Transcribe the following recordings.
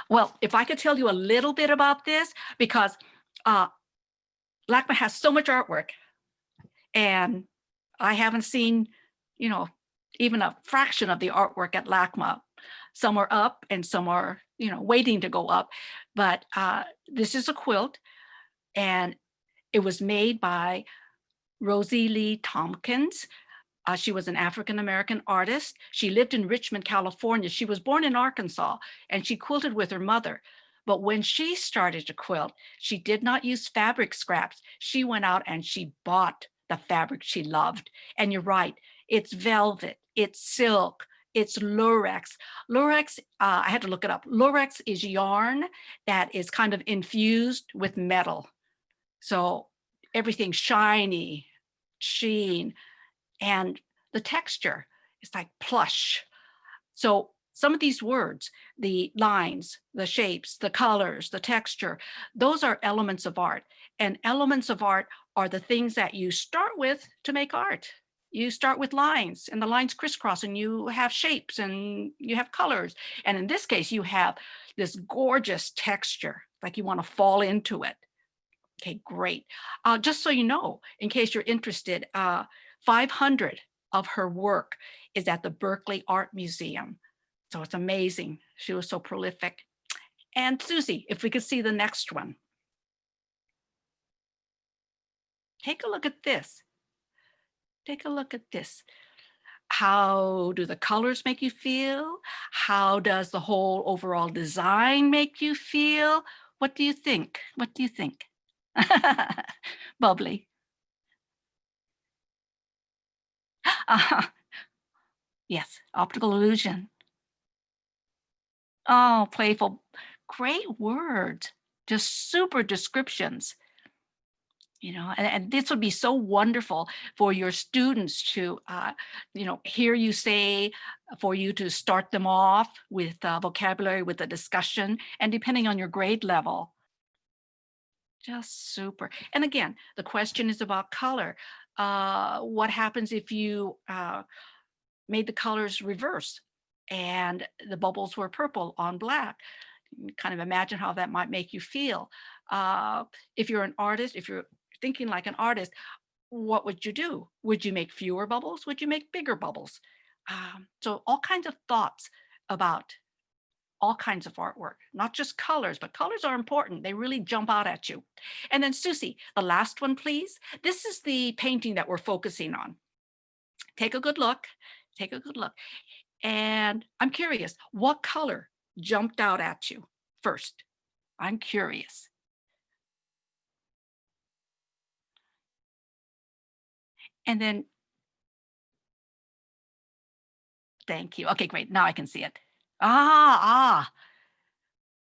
Well, if I could tell you a little bit about this, because uh, LACMA has so much artwork, and I haven't seen, you know, even a fraction of the artwork at LACMA. Some are up and some are, waiting to go up. But this is a quilt, and it was made by Rosie Lee Tompkins. She was an African-American artist. She lived in Richmond, California. She was born in Arkansas, and she quilted with her mother. But when she started to quilt, she did not use fabric scraps. She went out and she bought the fabric she loved. And you're right, it's velvet, it's silk, it's lurex. Lurex, I had to look it up. Lurex is yarn that is kind of infused with metal. So everything's shiny, sheen, and the texture is like plush. So some of these words, the lines, the shapes, the colors, the texture, those are elements of art. And elements of art are the things that you start with to make art. You start with lines, and the lines crisscross, and you have shapes and you have colors. And in this case, you have this gorgeous texture, like you want to fall into it. Okay, great. Just so you know, in case you're interested, 500 of her work is at the Berkeley Art Museum. So it's amazing. She was so prolific. And Susie, if we could see the next one. Take a look at this. Take a look at this. How do the colors make you feel? How does the whole overall design make you feel? What do you think? What do you think? Bubbly. Yes, optical illusion. Oh, playful. Great words. Just super descriptions. And this would be so wonderful for your students to, hear you say, for you to start them off with vocabulary, with a discussion, and depending on your grade level. Just super. And again, the question is about color. What happens if you made the colors reverse and the bubbles were purple on black? Kind of imagine how that might make you feel. If you're an artist, if you're thinking like an artist, what would you do? Would you make fewer bubbles? Would you make bigger bubbles? So all kinds of thoughts about all kinds of artwork, not just colors, but colors are important. They really jump out at you. And then Susie, the last one, please. This is the painting that we're focusing on. Take a good look. Take a good look. And I'm curious, what color jumped out at you first? I'm curious. And then, thank you. Okay, great. Now I can see it.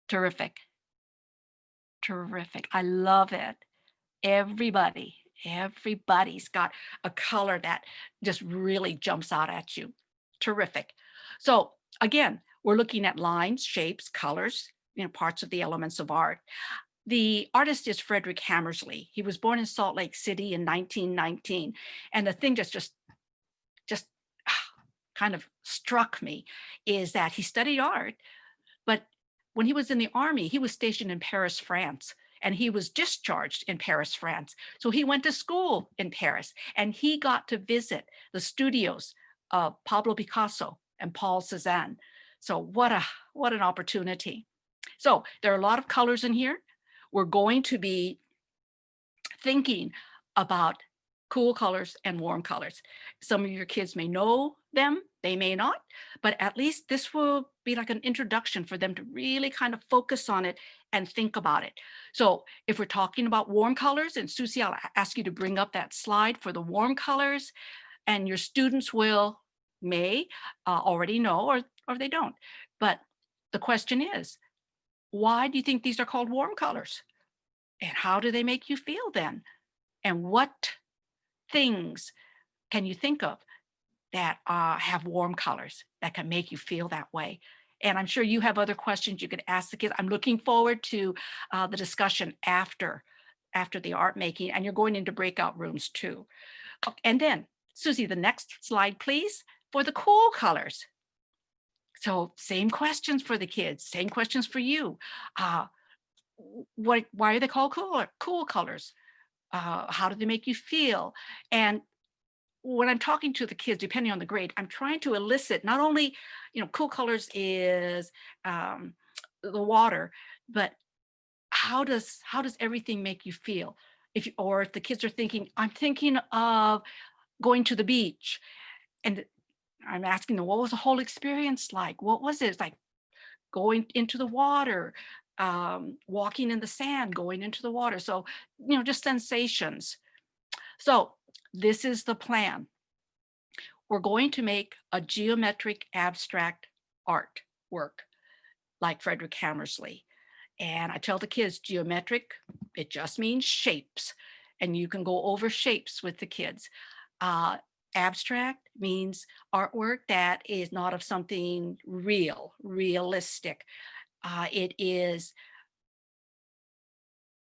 Terrific. Terrific. I love it. Everybody's got a color that just really jumps out at you. Terrific. So again, we're looking at lines, shapes, colors, parts of the elements of art. The artist is Frederick Hammersley. He was born in Salt Lake City in 1919. And the thing just kind of struck me is that he studied art, but when he was in the army, he was stationed in Paris, France, and he was discharged in Paris, France. So he went to school in Paris, and he got to visit the studios of Pablo Picasso and Paul Cézanne. So what an opportunity. So there are a lot of colors in here. We're going to be thinking about cool colors and warm colors. Some of your kids may know them, they may not, but at least this will be like an introduction for them to really kind of focus on it and think about it. So if we're talking about warm colors, and Susie, I'll ask you to bring up that slide for the warm colors, and your students may already know, or they don't. But the question is, why do you think these are called warm colors? And how do they make you feel then? And what things can you think of that have warm colors that can make you feel that way? And I'm sure you have other questions you could ask the kids. I'm looking forward to the discussion after the art making, and you're going into breakout rooms too. And then, Susie, the next slide, please, for the cool colors. So same questions for the kids, same questions for you. Uh, why are they called cool colors? How do they make you feel? And when I'm talking to the kids, depending on the grade, I'm trying to elicit not only, cool colors is the water, but how does everything make you feel? If the kids are thinking, I'm thinking of going to the beach, and I'm asking them, what was the whole experience like? What was it? It's like going into the water, walking in the sand, going into the water. So, just sensations. So this is the plan. We're going to make a geometric abstract art work like Frederick Hammersley. And I tell the kids, geometric, it just means shapes. And you can go over shapes with the kids. Abstract means artwork that is not of something realistic.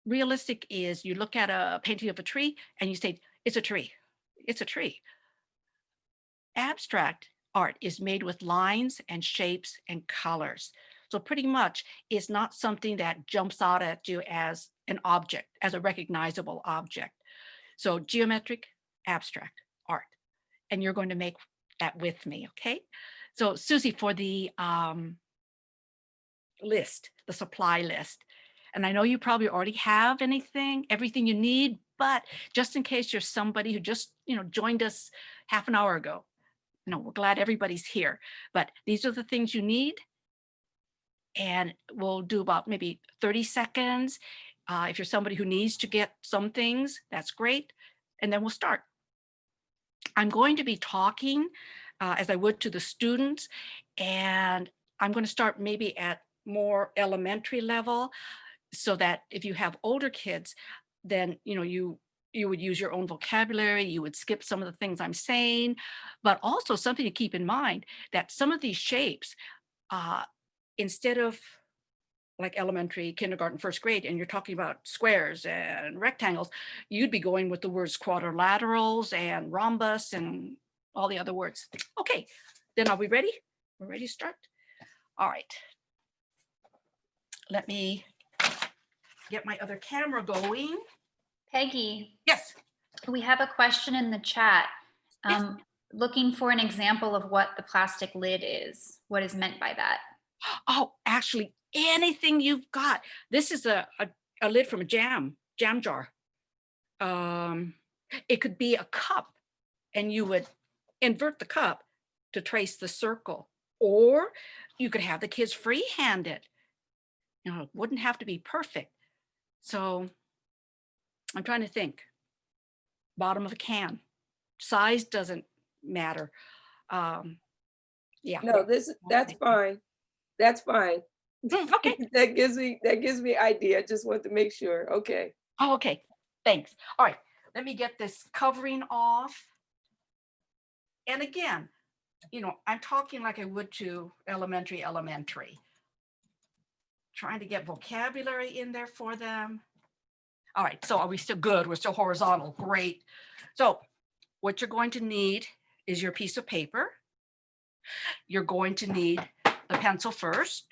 Realistic is you look at a painting of a tree and you say, it's a tree. It's a tree. Abstract art is made with lines and shapes and colors. So pretty much it's not something that jumps out at you as an object, as a recognizable object. So geometric, abstract art. And you're going to make that with me, okay? So Susie, for the list, the supply list, and I know you probably already have everything you need, but just in case you're somebody who just, joined us half an hour ago, we're glad everybody's here, but these are the things you need. And we'll do about maybe 30 seconds. If you're somebody who needs to get some things, that's great. And then we'll start. I'm going to be talking as I would to the students, and I'm going to start maybe at more elementary level, so that if you have older kids, then you would use your own vocabulary, you would skip some of the things I'm saying, but also something to keep in mind that some of these shapes, instead of like elementary, kindergarten, first grade, and you're talking about squares and rectangles, you'd be going with the words quadrilaterals and rhombus and all the other words. Okay, then are we ready? We're ready to start? All right. Let me get my other camera going. Peggy, Yes. we have a question in the chat. Yes. Looking for an example of what the plastic lid is. What is meant by that? Oh, actually, anything you've got. This is a lid from a jam jar. It could be a cup, and you would invert the cup to trace the circle, or you could have the kids freehand it. It wouldn't have to be perfect. So I'm trying to think. Bottom of a can. Size doesn't matter. Yeah. No, that's fine. That's fine. Okay. That gives me idea. I just want to make sure. Okay. Oh, okay. Thanks. All right. Let me get this covering off. And again, I'm talking like I would to elementary. Trying to get vocabulary in there for them. All right. So are we still good? We're still horizontal. Great. So what you're going to need is your piece of paper. You're going to need the pencil first,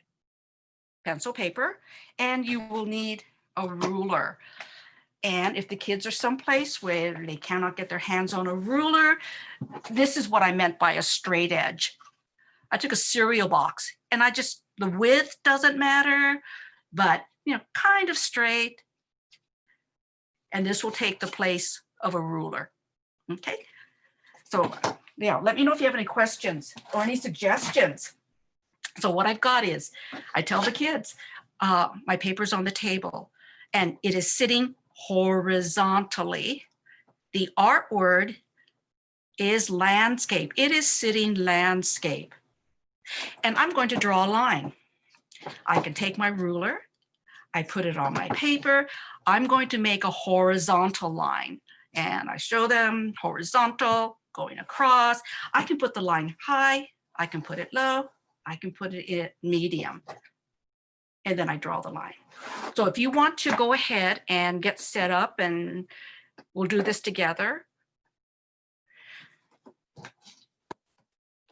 pencil paper, and you will need a ruler. And if the kids are someplace where they cannot get their hands on a ruler, this is what I meant by a straight edge. I took a cereal box, and the width doesn't matter, but kind of straight. And this will take the place of a ruler. Okay. So let me know if you have any questions or any suggestions. So what I've got is, I tell the kids, my paper's on the table and it is sitting horizontally. The art word is landscape. It is sitting landscape. And I'm going to draw a line. I can take my ruler, I put it on my paper. I'm going to make a horizontal line. And I show them horizontal, going across. I can put the line high, I can put it low, I can put it in medium. And then I draw the line. So if you want to go ahead and get set up, and we'll do this together.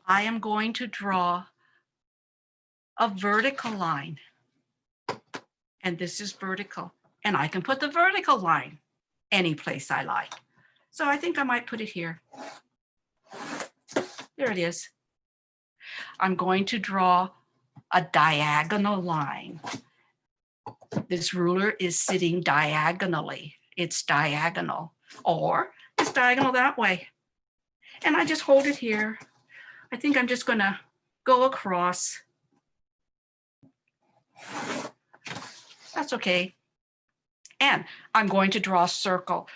I am going to draw a vertical line. And this is vertical. And I can put the vertical line any place I like. So I think I might put it here. There it is. I'm going to draw a diagonal line. This ruler is sitting diagonally. It's diagonal, or it's diagonal that way. And I just hold it here. I think I'm just going to go across. That's okay. And I'm going to draw a circle.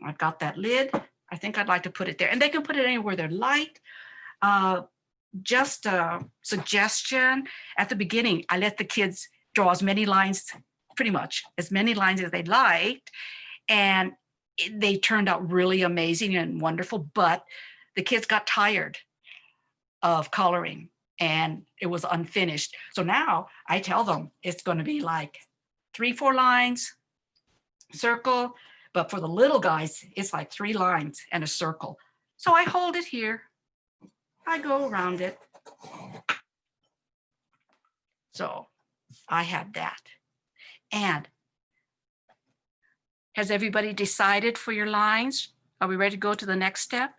I've got that lid. I think I'd like to put it there. And they can put it anywhere they like. Just a suggestion, at the beginning, I let the kids draw as many lines, pretty much as many lines as they liked. And they turned out really amazing and wonderful, but the kids got tired of coloring and it was unfinished. So now I tell them it's going to be like 3-4 lines, circle, but for the little guys, it's like 3 lines and a circle. So I hold it here. I go around it. So I have that. And has everybody decided for your lines? Are we ready to go to the next step?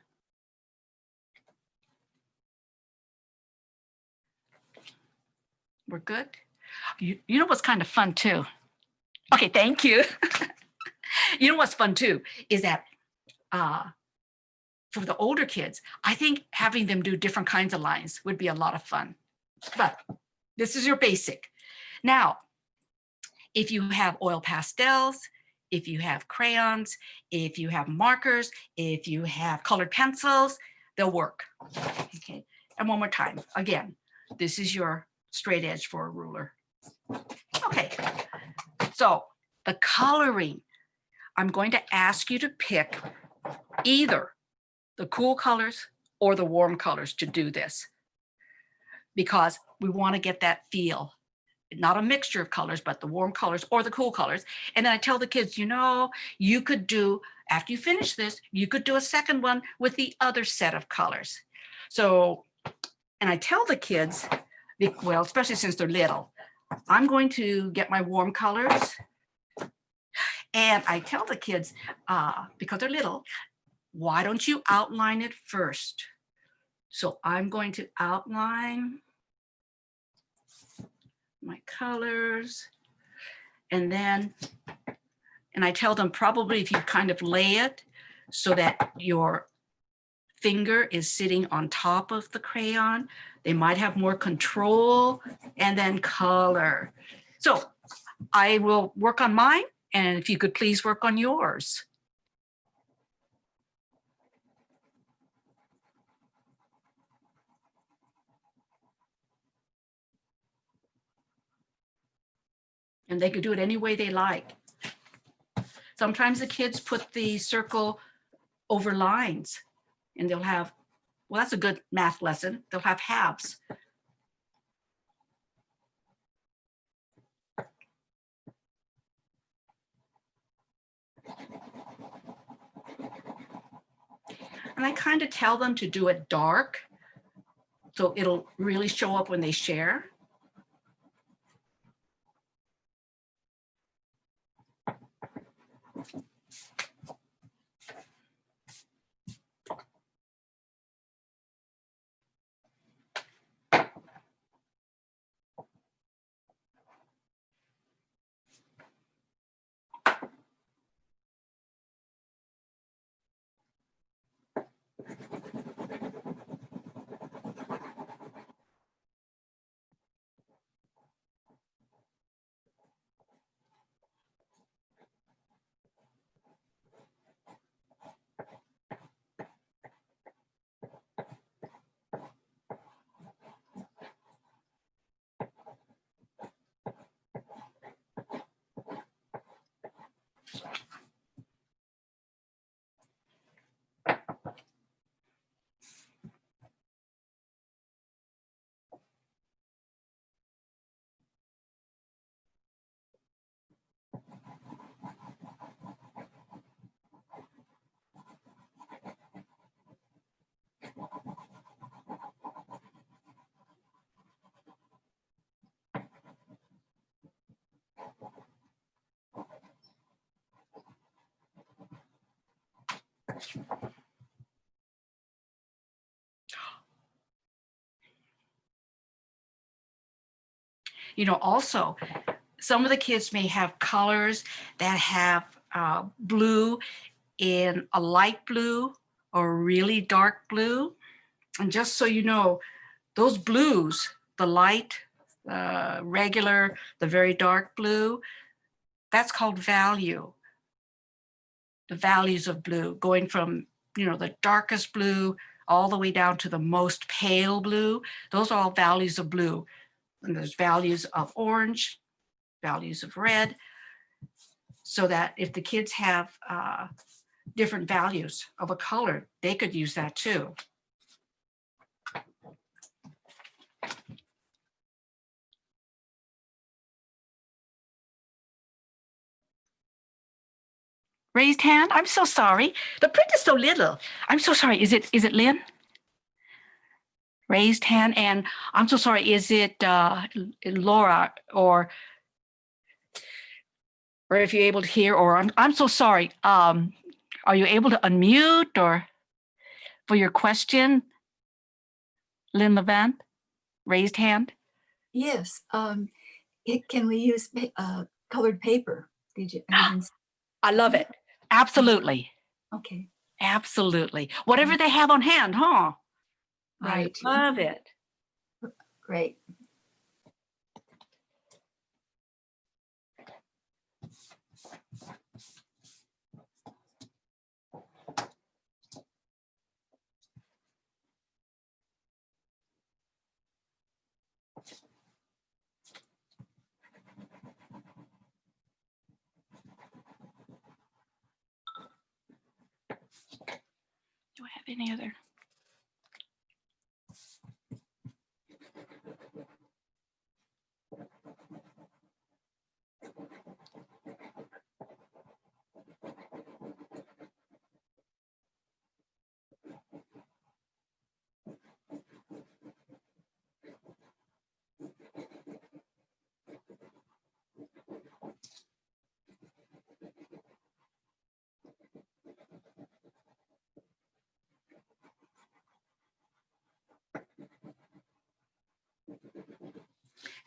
We're good. You know what's kind of fun too? Okay, thank you. You know what's fun too is that for the older kids, I think having them do different kinds of lines would be a lot of fun. But this is your basic. Now, if you have oil pastels, if you have crayons, if you have markers, if you have colored pencils, they'll work. Okay, and one more time. Again, this is your straight edge for a ruler. Okay, so the coloring, I'm going to ask you to pick either the cool colors or the warm colors to do this, because we want to get that feel, not a mixture of colors, but the warm colors or the cool colors. And then I tell the kids, you know, you could do, after you finish this, you could do a second one with the other set of colors. So, and I tell the kids, well, especially since they're little, I'm going to get my warm colors. And I tell the kids, because they're little, why don't you outline it first? So I'm going to outline my colors, and I tell them probably if you kind of lay it so that your finger is sitting on top of the crayon, they might have more control, and then color. So I will work on mine, and if you could please work on yours. And they could do it any way they like. Sometimes the kids put the circle over lines and they'll have, well, that's a good math lesson. They'll have halves. And I kind of tell them to do it dark, so it'll really show up when they share. You know, also, some of the kids may have colors that have blue in a light blue or a really dark blue. And just so you know, those blues, the light, regular, the very dark blue, that's called value. The values of blue, going from, you know, the darkest blue all the way down to the most pale blue. Those are all values of blue. And there's values of orange, values of red, so that if the kids have different values of a color, they could use that too. Raised hand. I'm so sorry. The print is so little. I'm so sorry. Is it Lynn? Raised hand. And I'm so sorry. Is it Laura or if you're able to hear? Or I'm so sorry. Are you able to unmute or for your question, Lynn Levant? Raised hand. Yes. Can we use colored paper? Did you? I love it. Absolutely. Okay. Absolutely. Whatever they have on hand, huh? Right. I love it. Great. Do I have any other?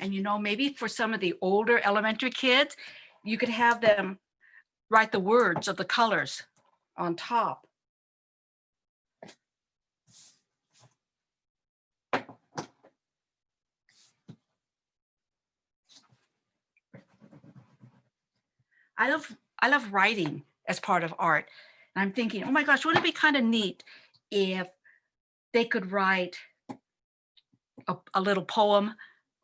And you know, maybe for some of the older elementary kids, you could have them write the words of the colors on top. I love writing as part of art. And I'm thinking, oh my gosh, wouldn't it be kind of neat if they could write a little poem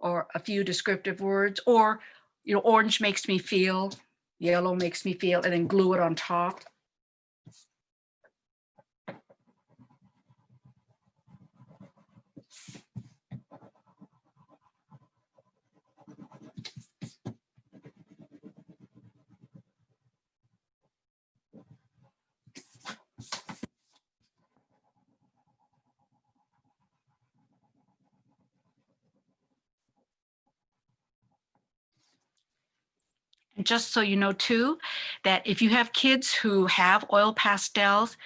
or a few descriptive words, or, you know, orange makes me feel, yellow makes me feel, and then glue it on top. And just so you know too, that if you have kids who have oil pastels,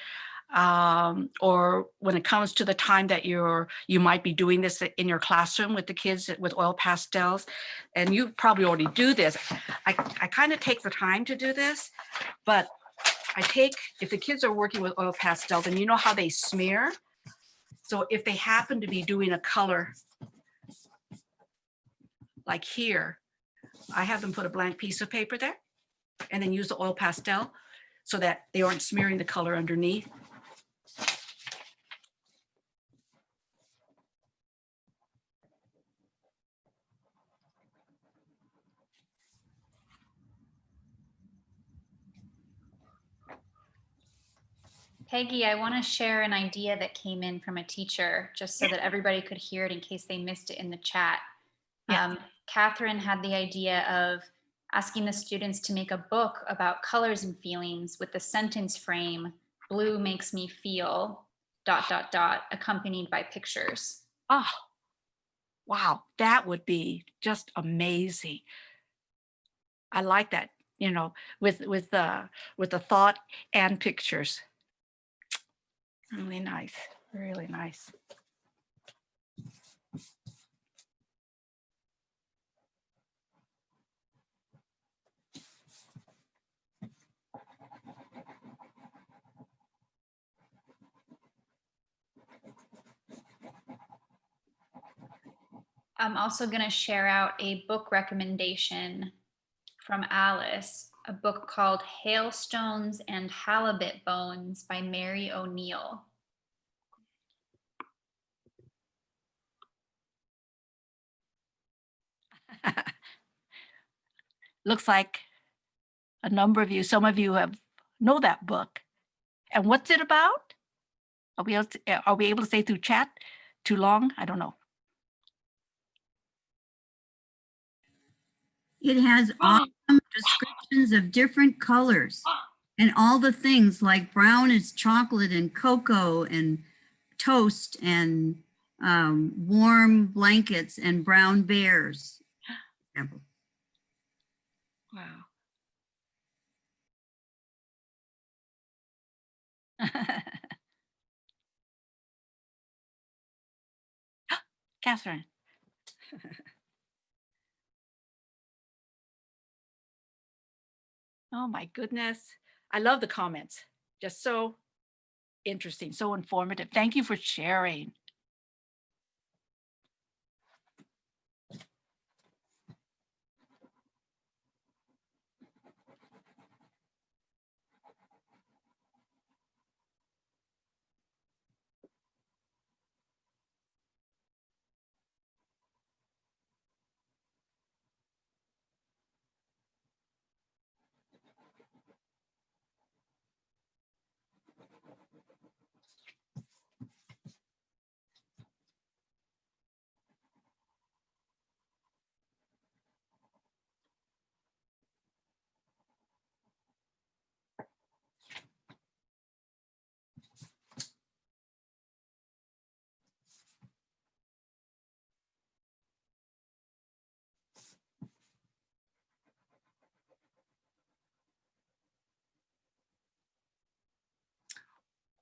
or when it comes to the time that you might be doing this in your classroom with the kids with oil pastels, and you probably already do this. I kind of take the time to do this, but if the kids are working with oil pastels, and you know how they smear. So if they happen to be doing a color like here, I have them put a blank piece of paper there and then use the oil pastel so that they aren't smearing the color underneath. Peggy, I want to share an idea that came in from a teacher, just so that everybody could hear it in case they missed it in the chat. Yeah. Catherine had the idea of asking the students to make a book about colors and feelings with the sentence frame, blue makes me feel, ... accompanied by pictures. Oh, wow, that would be just amazing. I like that, you know, with the thought and pictures. Really nice, really nice. I'm also going to share out a book recommendation from Alice, a book called Hailstones and Halibut Bones by Mary O'Neill. Looks like a number of you, some of you know that book. And what's it about? Are we able to say through chat? Too long? I don't know. It has awesome descriptions of different colors and all the things like brown is chocolate and cocoa and toast and warm blankets and brown bears. Wow. Catherine. Oh my goodness. I love the comments. Just so interesting, so informative. Thank you for sharing.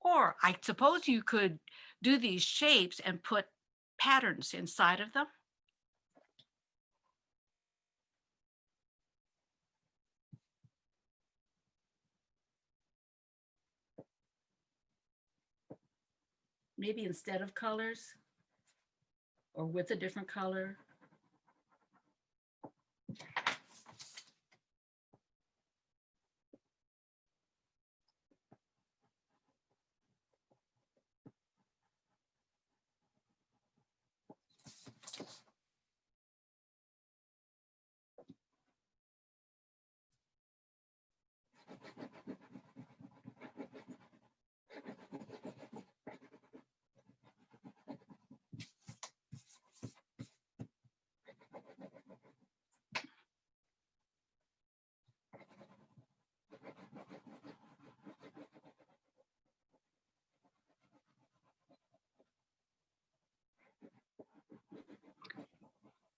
Or I suppose you could do these shapes and put patterns inside of them. Maybe instead of colors or with a different color.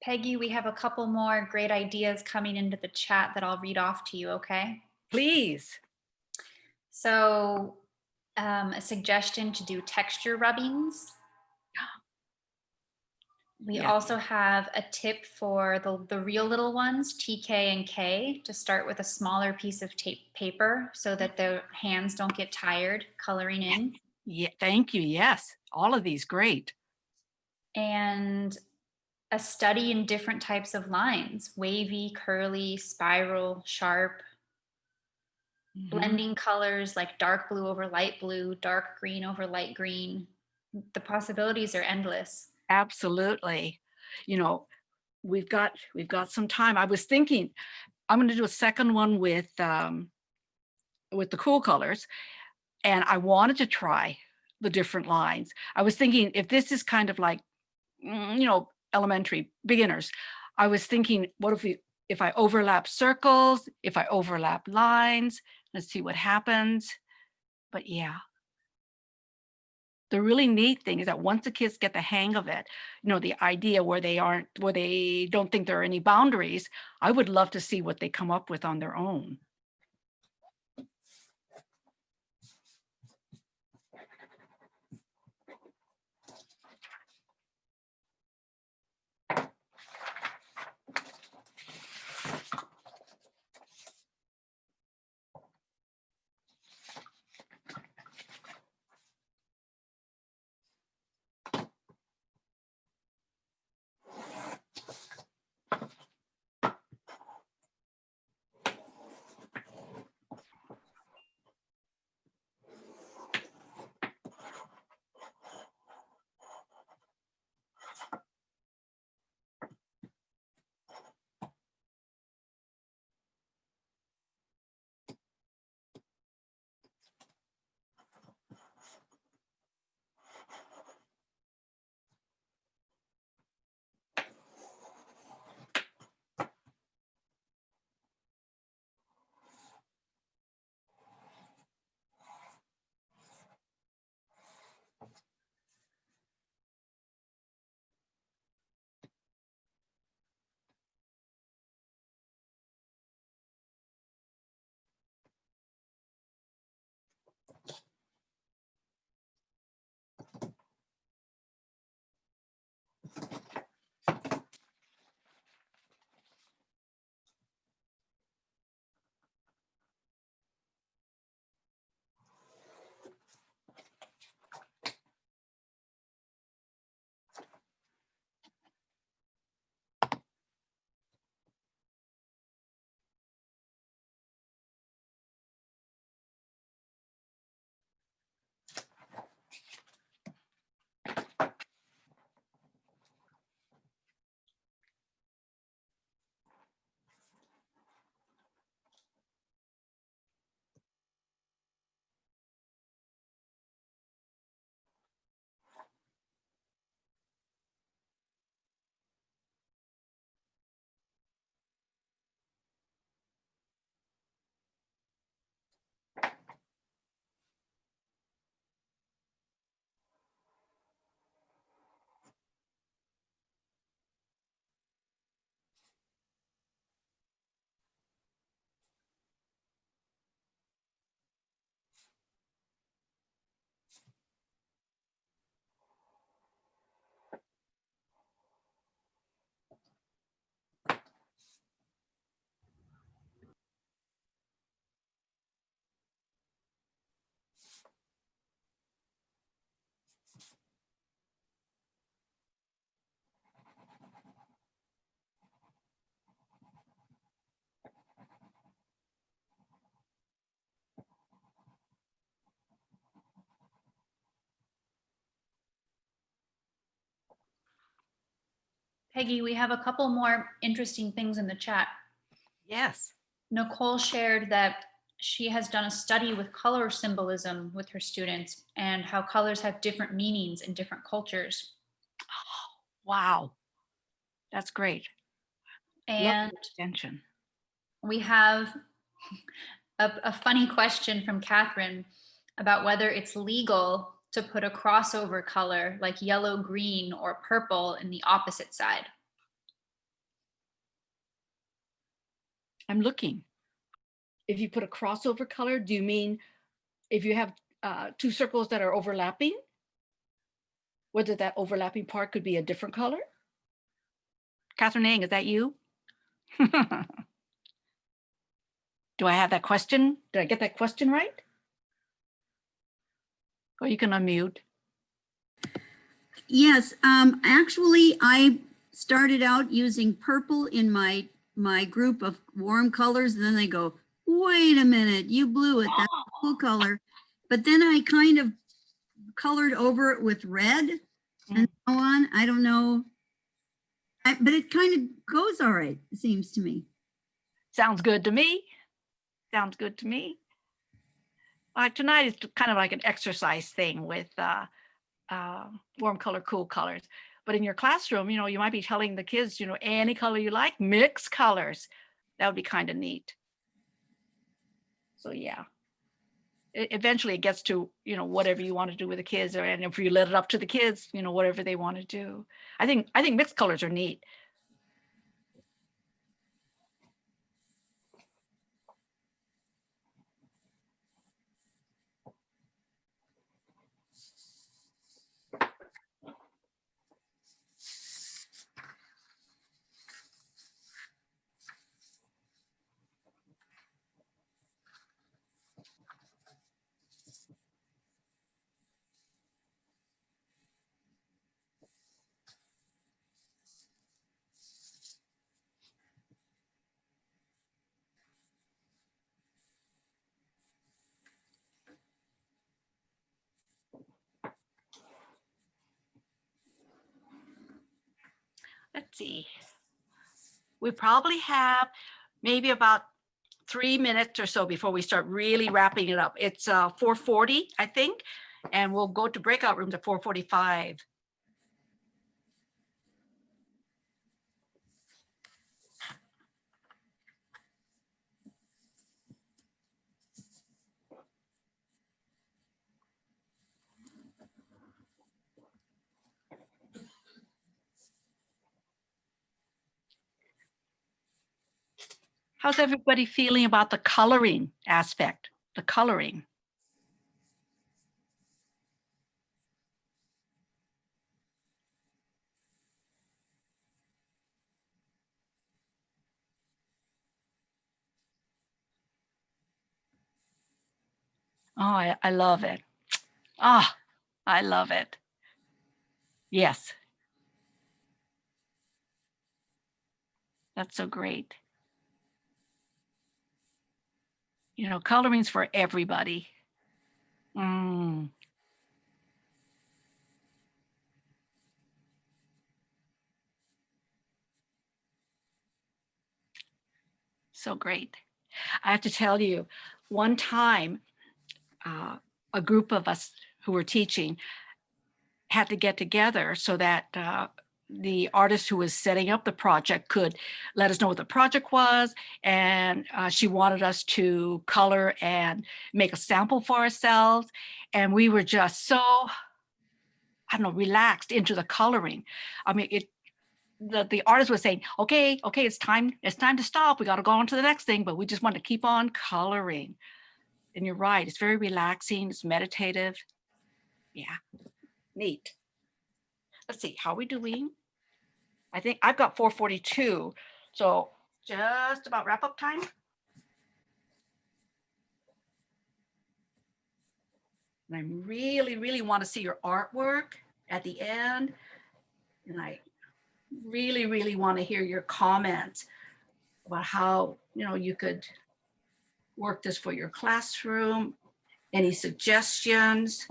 Peggy, we have a couple more great ideas coming into the chat that I'll read off to you, okay? Please. So a suggestion to do texture rubbings. We Yeah. also have a tip for the real little ones, TK and K, to start with a smaller piece of paper so that their hands don't get tired coloring in. Yeah, thank you. Yes, all of these great. And a study in different types of lines, wavy, curly, spiral, sharp, blending colors like dark blue over light blue, dark green over light green. The possibilities are endless. Absolutely. You know, we've got some time. I was thinking I'm going to do a second one with the cool colors, and I wanted to try the different lines. I was thinking if this is kind of like, you know, elementary beginners, I was thinking, what if I overlap circles, if I overlap lines, let's see what happens. But yeah, the really neat thing is that once the kids get the hang of it, you know, the idea where they don't think there are any boundaries, I would love to see what they come up with on their own. Peggy, we have a couple more interesting things in the chat. Yes. Nicole shared that she has done a study with color symbolism with her students and how colors have different meanings in different cultures. Wow. That's great. Love And the extension. we have a funny question from Catherine about whether it's legal to put a crossover color like yellow, green, or purple in the opposite side. I'm looking. If you put a crossover color, do you mean if you have two circles that are overlapping? Whether that overlapping part could be a different color? Catherine Ng, is that you? Do I have that question? Did I get that question right? Or you can unmute. Yes, actually, I started out using purple in my group of warm colors, and then they go, wait a minute, you blew it, that's a cool color. But then I kind of colored over it with red and so on. I don't know, but it kind of goes all right, it seems to me. Sounds good to me. Sounds good to me. Tonight is kind of like an exercise thing with warm color, cool colors. But in your classroom, you might be telling the kids, any color you like, mix colors. That would be kind of neat. So yeah, eventually it gets to, whatever you want to do with the kids, and if you let it up to the kids, whatever they want to do. I think mixed colors are neat. Let's see. We probably have maybe about 3 minutes or so before we start really wrapping it up. It's 4:40, I think, and we'll go to breakout rooms at 4:45. How's everybody feeling about the coloring aspect? The coloring. Oh, I love it. Ah, I love it. Yes. That's so great. Coloring's for everybody. So great. I have to tell you, one time, a group of us who were teaching had to get together so that the artist who was setting up the project could let us know what the project was. And she wanted us to color and make a sample for ourselves. And we were just so, I don't know, relaxed into the coloring. I mean, the artist was saying, okay, it's time to stop. We got to go on to the next thing, but we just want to keep on coloring. And you're right, it's very relaxing, it's meditative. Yeah, neat. Let's see, how are we doing? I think I've got 4:42, so just about wrap up time. And I really, really want to see your artwork at the end. And I really, really want to hear your comments about how, you could work this for your classroom. Any suggestions?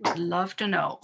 Would love to know.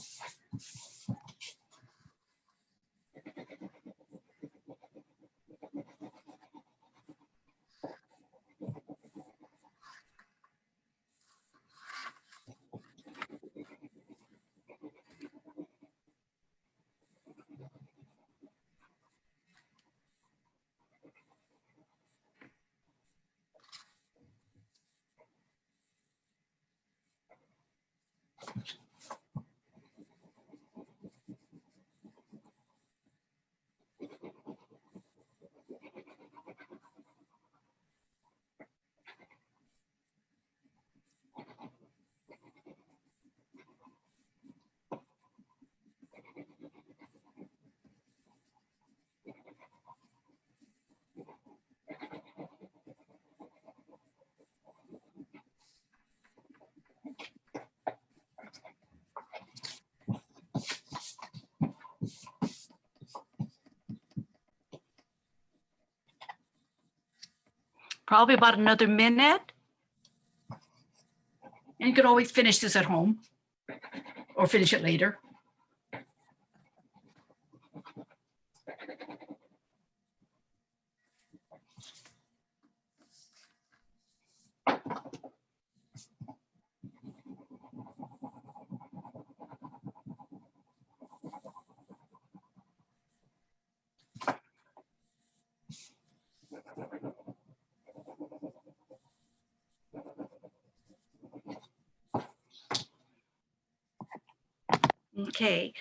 probably about another minute. And you could always finish this at home or finish it later. Okay.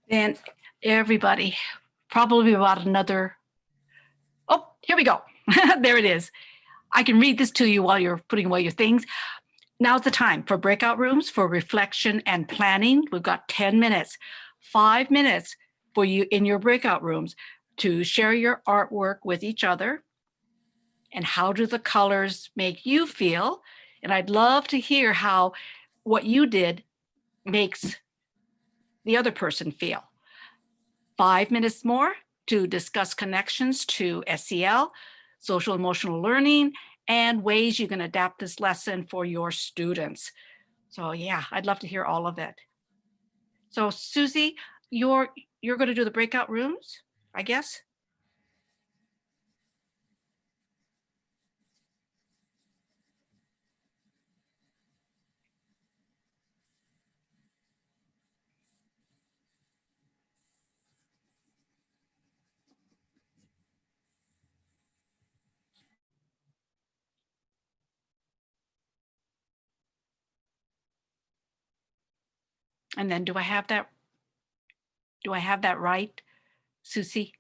Then everybody, probably about another, oh, here we go. There it is. I can read this to you while you're putting away your things. Now's the time for breakout rooms, for reflection and planning. We've got 10 minutes, 5 minutes for you in your breakout rooms to share your artwork with each other. And how do the colors make you feel? And I'd love to hear how what you did makes the other person feel. 5 minutes more to discuss connections to SEL, social emotional learning, and ways you can adapt this lesson for your students. So yeah, I'd love to hear all of it. So Susie, you're going to do the breakout rooms, I guess? And then do I have that right, Susie?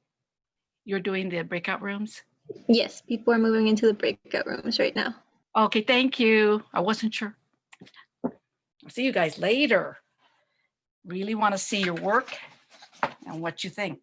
You're doing the breakout rooms? Yes, people are moving into the breakout rooms right now. Okay, thank you. I wasn't sure. I'll see you guys later. Really want to see your work and what you think.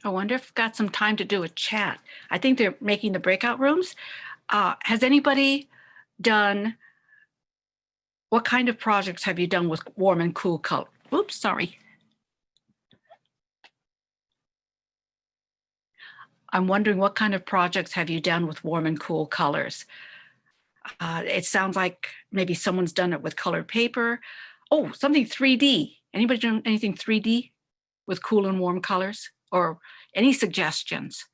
I wonder if I've got some time to do a chat. I think they're making the breakout rooms. Has anybody done, what kind of projects have you done with warm and cool color? Oops, sorry. I'm wondering what kind of projects have you done with warm and cool colors? It sounds like maybe someone's done it with colored paper. Oh, something 3D. Anybody done anything 3D with cool and warm colors? Or any suggestions?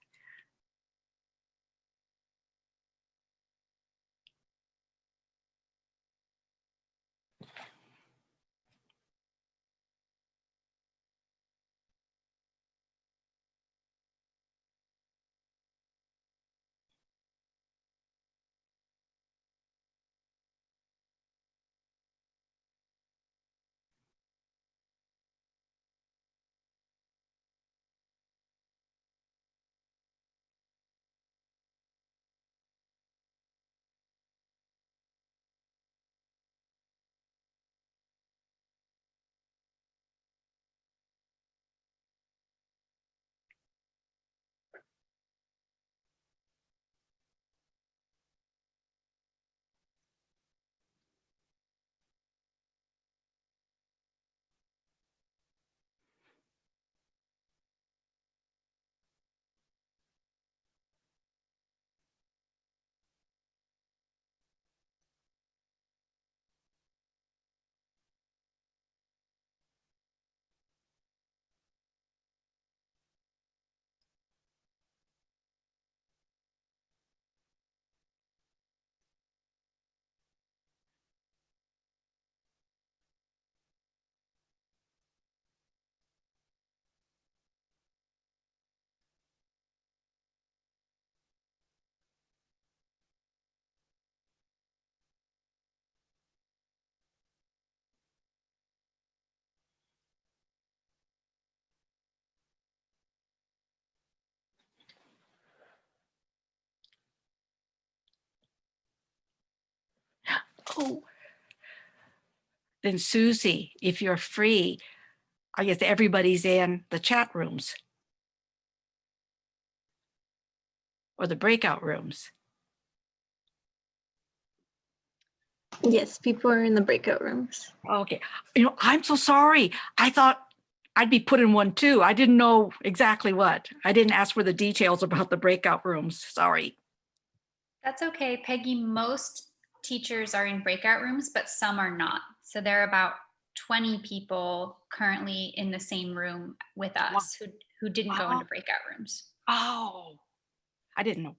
Oh. Then Susie, if you're free, I guess everybody's in the chat rooms or the breakout rooms. Yes, people are in the breakout rooms. Okay. You know, I'm so sorry. I thought I'd be put in one too. I didn't know exactly what. I didn't ask for the details about the breakout rooms. Sorry. That's okay, Peggy. Most teachers are in breakout rooms, but some are not. So there are about 20 people currently in the same room with us who didn't go into breakout rooms. Oh, I didn't know.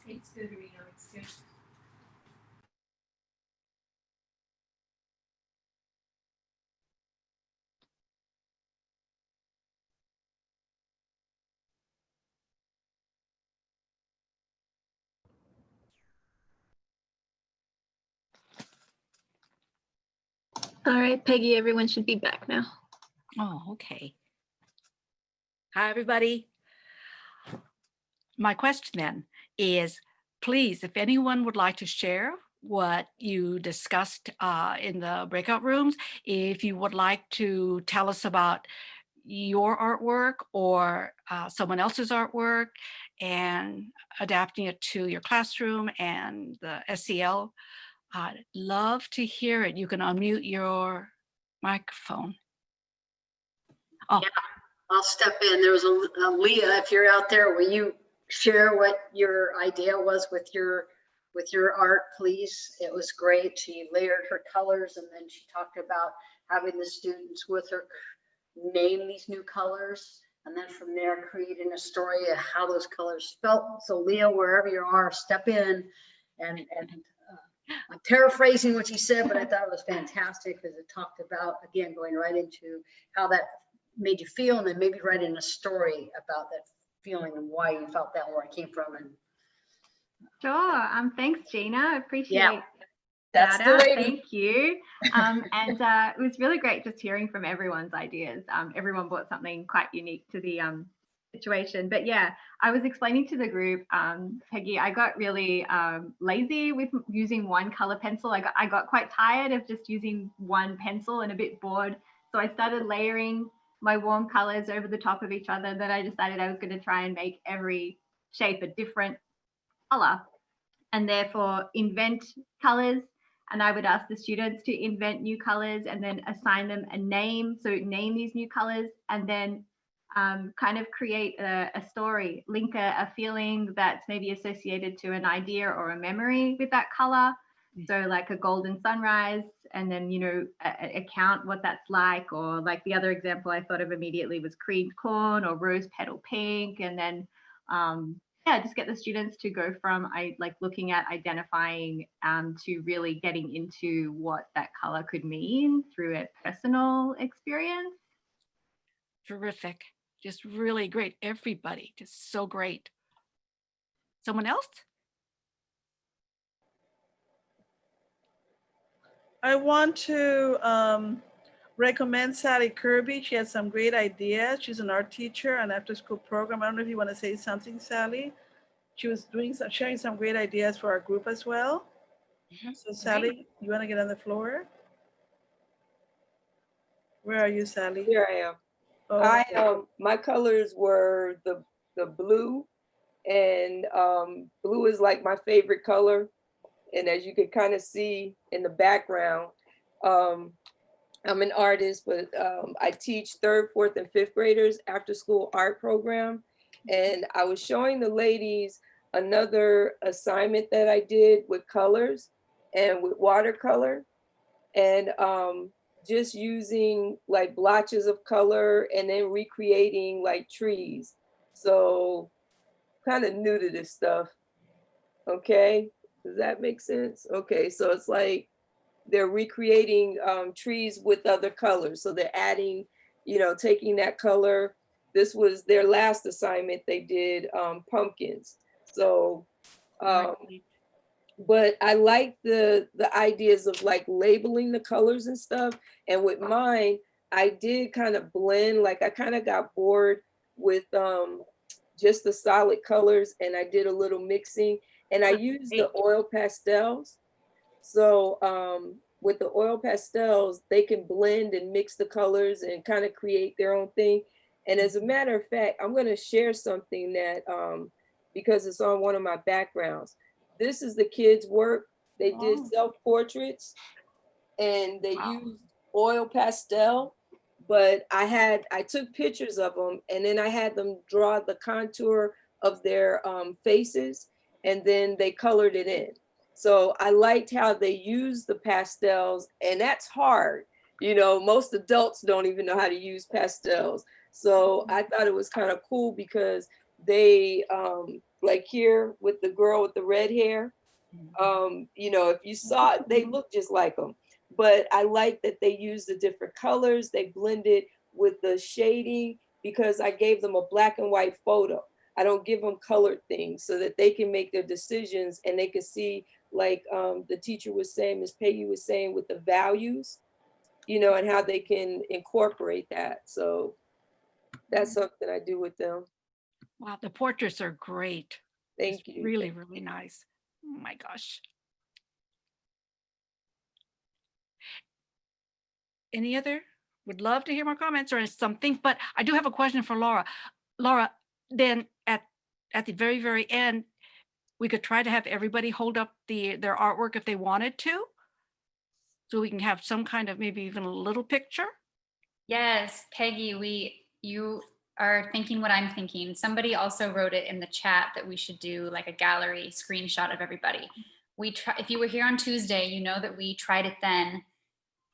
It's good, Reno, it's good. All right, Peggy, everyone should be back now. Oh, okay. Hi, everybody. My question then is, please, if anyone would like to share what you discussed in the breakout rooms, if you would like to tell us about your artwork or someone else's artwork and adapting it to your classroom and the SEL, I'd love to hear it. You can unmute your microphone. Oh, Yeah, I'll step in. There was a Leah, if you're out there, will you share what your idea was with your art, please? It was great. She layered her colors and then she talked about having the students with her name these new colors. And then from there, creating a story of how those colors felt. So Leah, wherever you are, step in and I'm paraphrasing what you said, but I thought it was fantastic because it talked about, again, going right into how that made you feel and then maybe writing a story about that feeling and why you felt that, where it came from. And Sure. Thanks, Gina. I appreciate yeah, that's that the out. lady. Thank you. And it was really great just hearing from everyone's ideas. Everyone brought something quite unique to the situation. But yeah, I was explaining to the group, Peggy, I got really lazy with using one color pencil. I got quite tired of just using one pencil and a bit bored. So I started layering my warm colors over the top of each other. Then I decided I was going to try and make every shape a different color and therefore invent colors. And I would ask the students to invent new colors and then assign them a name. So name these new colors and then kind of create a story, link a feeling that's maybe associated to an idea or a memory with that color. So like a golden sunrise, and then, you know, account what that's like. Or like the other example I thought of immediately was creamed corn or rose petal pink. And then, yeah, just get the students to go from like looking at identifying to really getting into what that color could mean through a personal experience. terrific. Just really great. Everybody, just so great. Someone else? I want to recommend Sally Kirby. She has some great ideas. She's an art teacher, an after-school program. I don't know if you want to say something, Sally. She was sharing some great ideas for our group as well. So Sally, you want to get on the floor? Where are you, Sally? Here I am. Oh, My colors were the blue, and blue is like my favorite color. And as you can kind of see in the background, I'm an artist, but I teach 3rd, 4th, and 5th graders after school art program. And I was showing the ladies another assignment that I did with colors and with watercolor, and just using like blotches of color and then recreating like trees. So kind of new to this stuff. Okay, does that make sense? Okay, so it's like they're recreating trees with other colors. So they're adding, you know, taking that color. This was their last assignment. They did pumpkins. So, but I like the ideas of like labeling the colors and stuff. And with mine, I did kind of blend, like I kind of got bored with just the solid colors, and I did a little mixing, and I used the oil pastels. So with the oil pastels, they can blend and mix the colors and kind of create their own thing. And as a matter of fact, I'm going to share something that, because it's on one of my backgrounds. This is the kids' work. They did self-portraits and they used oil pastel, but I took pictures of them and then I had them draw the contour of their faces, and then they colored it in. So I liked how they used the pastels, and that's hard. You know, most adults don't even know how to use pastels. So I thought it was kind of cool because they, like here with the girl with the red hair, you know, if you saw it, they look just like them. But I like that they used the different colors. They blended with the shading because I gave them a black and white photo. I don't give them colored things so that they can make their decisions and they can see, like the teacher was saying, Miss Peggy was saying, with the values, you know, and how they can incorporate that. So that's something I do with them. Wow, the portraits are great. Thank It's you. really, really nice. Oh my gosh. Any other? Would love to hear more comments or something, but I do have a question for Laura. Laura, then at the very, very end, we could try to have everybody hold up their artwork if they wanted to. So we can have some kind of maybe even a little picture. Yes, Peggy, you are thinking what I'm thinking. Somebody also wrote it in the chat that we should do like a gallery screenshot of everybody. If you were here on Tuesday, you know that we tried it then.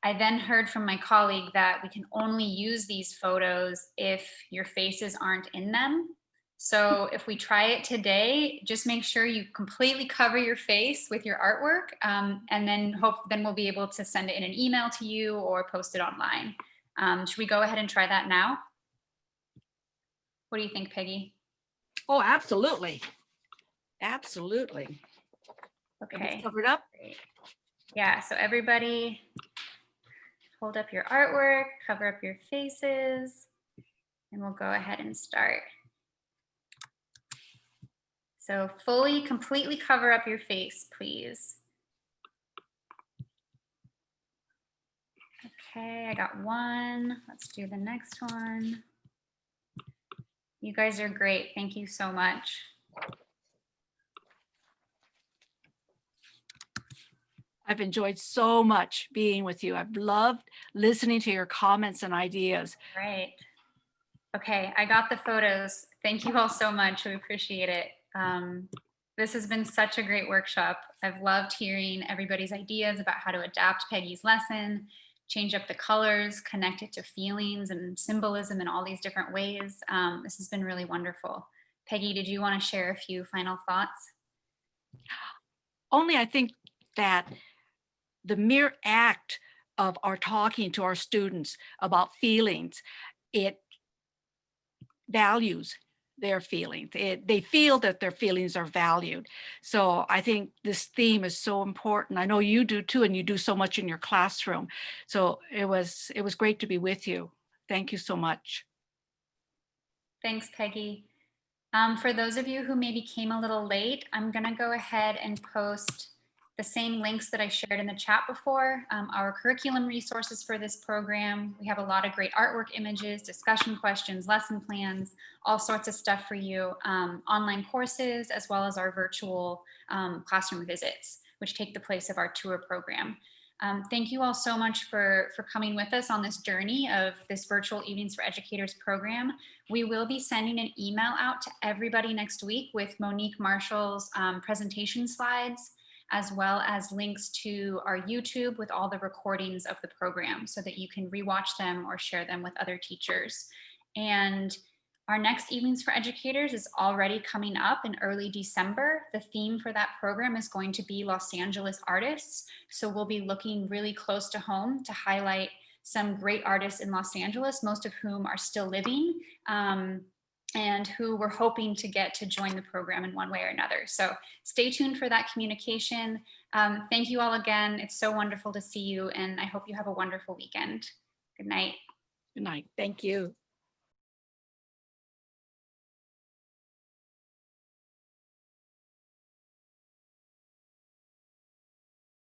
I then heard from my colleague that we can only use these photos if your faces aren't in them. So if we try it today, just make sure you completely cover your face with your artwork, and then we'll be able to send it in an email to you or post it online. Should we go ahead and try that now? What do you think, Peggy? Oh, absolutely. Absolutely. Okay. Covered up. Great. Yeah, so everybody hold up your artwork, cover up your faces, and we'll go ahead and start. So completely cover up your face, please. Okay, I got one. Let's do the next one. You guys are great. Thank you so much. I've enjoyed so much being with you. I've loved listening to your comments and ideas. Right. Okay, I got the photos. Thank you all so much. We appreciate it. This has been such a great workshop. I've loved hearing everybody's ideas about how to adapt Peggy's lesson, change up the colors, connect it to feelings and symbolism in all these different ways. This has been really wonderful. Peggy, did you want to share a few final thoughts? Only I think that the mere act of our talking to our students about feelings, it values their feelings. They feel that their feelings are valued. So I think this theme is so important. I know you do too, and you do so much in your classroom. So it was great to be with you. Thank you so much. Thanks, Peggy. For those of you who maybe came a little late, I'm going to go ahead and post the same links that I shared in the chat before, our curriculum resources for this program. We have a lot of great artwork images, discussion questions, lesson plans, all sorts of stuff for you, online courses, as well as our virtual classroom visits, which take the place of our tour program. Thank you all so much for coming with us on this journey of this Virtual Evenings for Educators program. We will be sending an email out to everybody next week with Monique Marshall's presentation slides, as well as links to our YouTube with all the recordings of the program so that you can rewatch them or share them with other teachers. And our next Evenings for Educators is already coming up in early December. The theme for that program is going to be Los Angeles artists. So we'll be looking really close to home to highlight some great artists in Los Angeles, most of whom are still living, and who we're hoping to get to join the program in one way or another. So stay tuned for that communication. Thank you all again. It's so wonderful to see you, and I hope you have a wonderful weekend. Good night. Good night. Thank you.